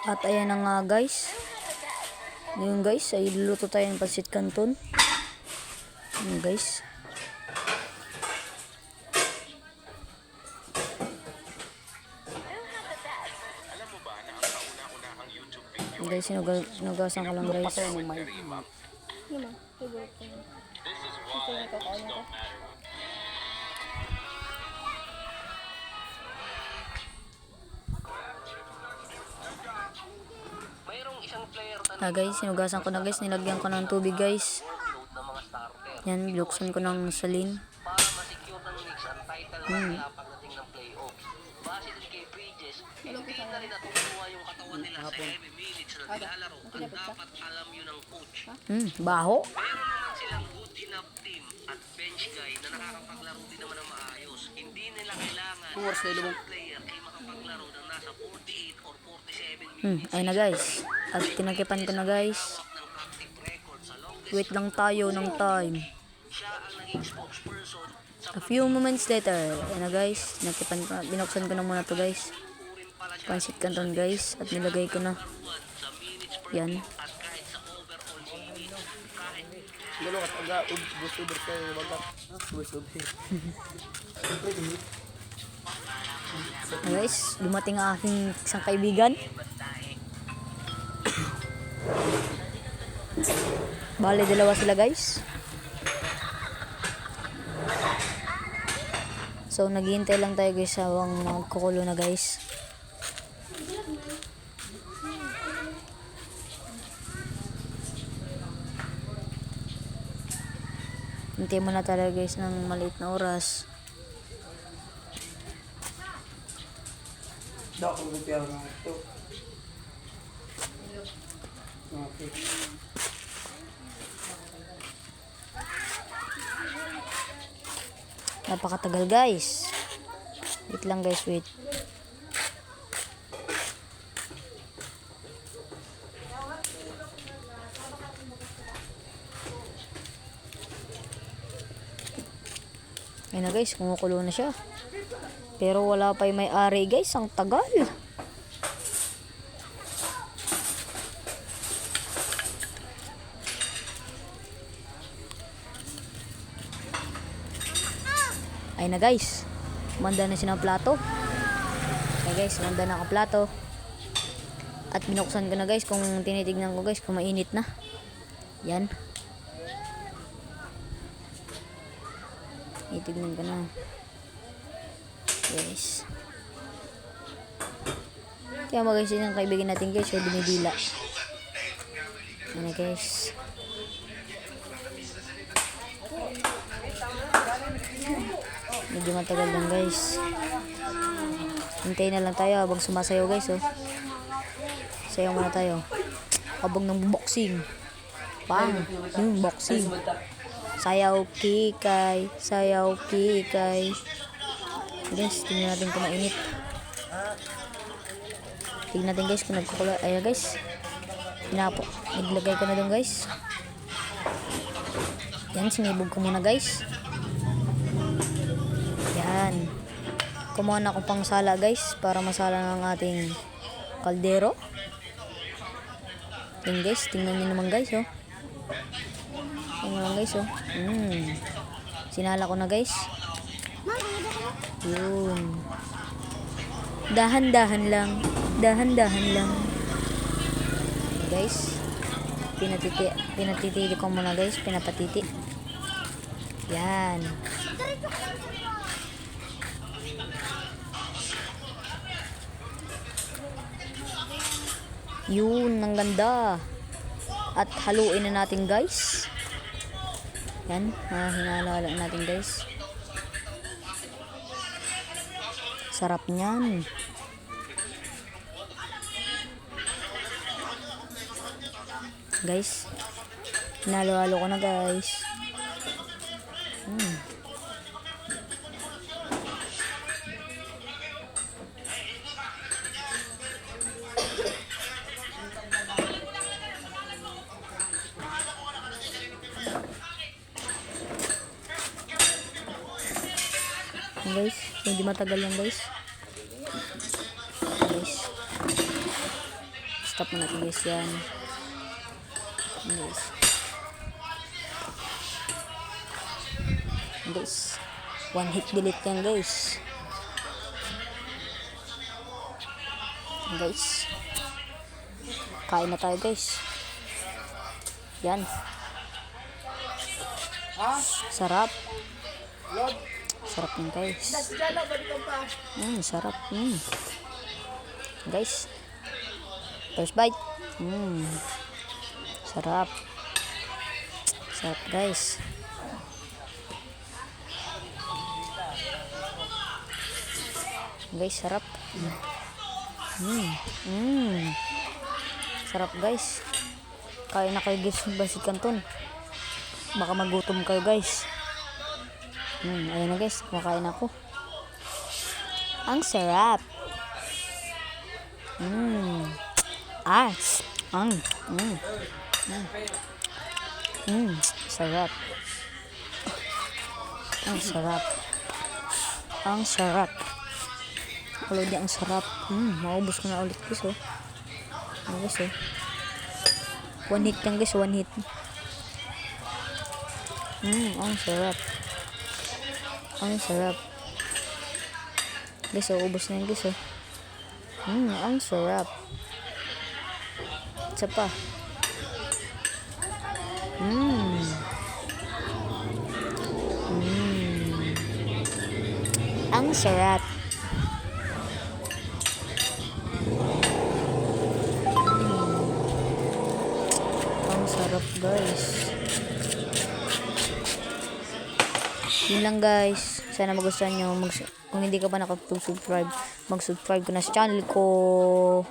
At ayan na nga guys. Ngayon guys ay luluto tayo ng pansit canton. Ayan guys. Guys, sinugasan ko lang guys. Guys, sinugasan ko na guys. Nilagyan ko ng tubig guys. Yan, binuksan ko ng salin. Baho. At bench guy na nakakapaglaro din naman ng maayos. Hindi nila kailangan player ay makapaglaro ng nasa 48 or 47 minutes. Ayun na guys. At tinakipan ko na guys. Wait lang tayo ng time. Siya ang naging spokesperson sa A few moments later. Ayun na guys. Tinakipan ko. Binuksan ko na muna to guys. Pansit canton guys. At nilagay ko na. Yan. at kahit sa overall minutes, kahit Dalo ka taga ubos-ubos kayo bagat. Ubos-ubos. Guys, dumating ang aking isang kaibigan. Bale, dalawa sila guys. So, naghihintay lang tayo guys sa magkukulo na guys. Hintay mo na talaga guys ng maliit na oras. Dako ko piya nga ito. Okay. Napakatagal guys. Wait lang guys, wait. Ayun na guys, kumukulo na siya. Pero wala pa yung may-ari guys, ang tagal. Ayun na guys, umanda na siya ng plato. Okay guys, umanda na ang plato. At binuksan ko na guys, kung tinitignan ko guys, kung mainit na. Yan. Itignan ko na. Guys. Kaya guys, yun ang kaibigan natin guys, yung binidila. Yan guys. Medyo matagal lang guys. Hintayin na lang tayo habang sumasayaw guys, oh. Sayaw muna tayo. Habang nang boxing. Pang, yung boxing. Sayaw kikay, sayaw kikay. Guys, tingnan natin kung mainit. Tingnan natin guys kung nagkukulo. Ayan guys. Naglagay ko na doon guys. Yan, sinibog ko muna guys. Yan. Kumuha na akong pang sala guys para masala ng ating kaldero. Yan guys, tingnan nyo naman guys, oh. Tingnan lang guys, oh. Sinala ko na guys. Yun. Dahan-dahan lang. Dahan-dahan lang. Guys. Pinatiti ko muna guys. Pinapatiti. Yan. Yun, ang ganda. At haluin na natin guys. Yan, hinalo natin guys. Sarap niyan. Guys, hinalo-halo ko na guys. Guys, hindi matagal yan guys. Guys. stop mo natin guys yan. Guys. Guys. One hit delete yan guys. Guys. Kain na tayo guys. Yan. Sarap. Sarap yun guys. Sarap. Guys. First bite. Sarap. Sarap guys. Guys, sarap. Sarap guys. Kain na kayo guys ng Bansit Canton. Baka magutom kayo guys. Ayun na guys, kumakain ako. Ang sarap. Sarap. Ang sarap. Ang sarap. Ulit ang sarap. Maubos ko na ulit guys oh. Guys oh. One hit lang guys, one hit. Ang sarap. Ang sarap. Guys, ubos na yun guys, oh. Ang sarap. Isa pa. Ang sarap. Ang sarap guys. Yun lang guys. Sana magustuhan nyo. Kung hindi ka pa nakapag-subscribe, mag-subscribe ka na sa channel ko.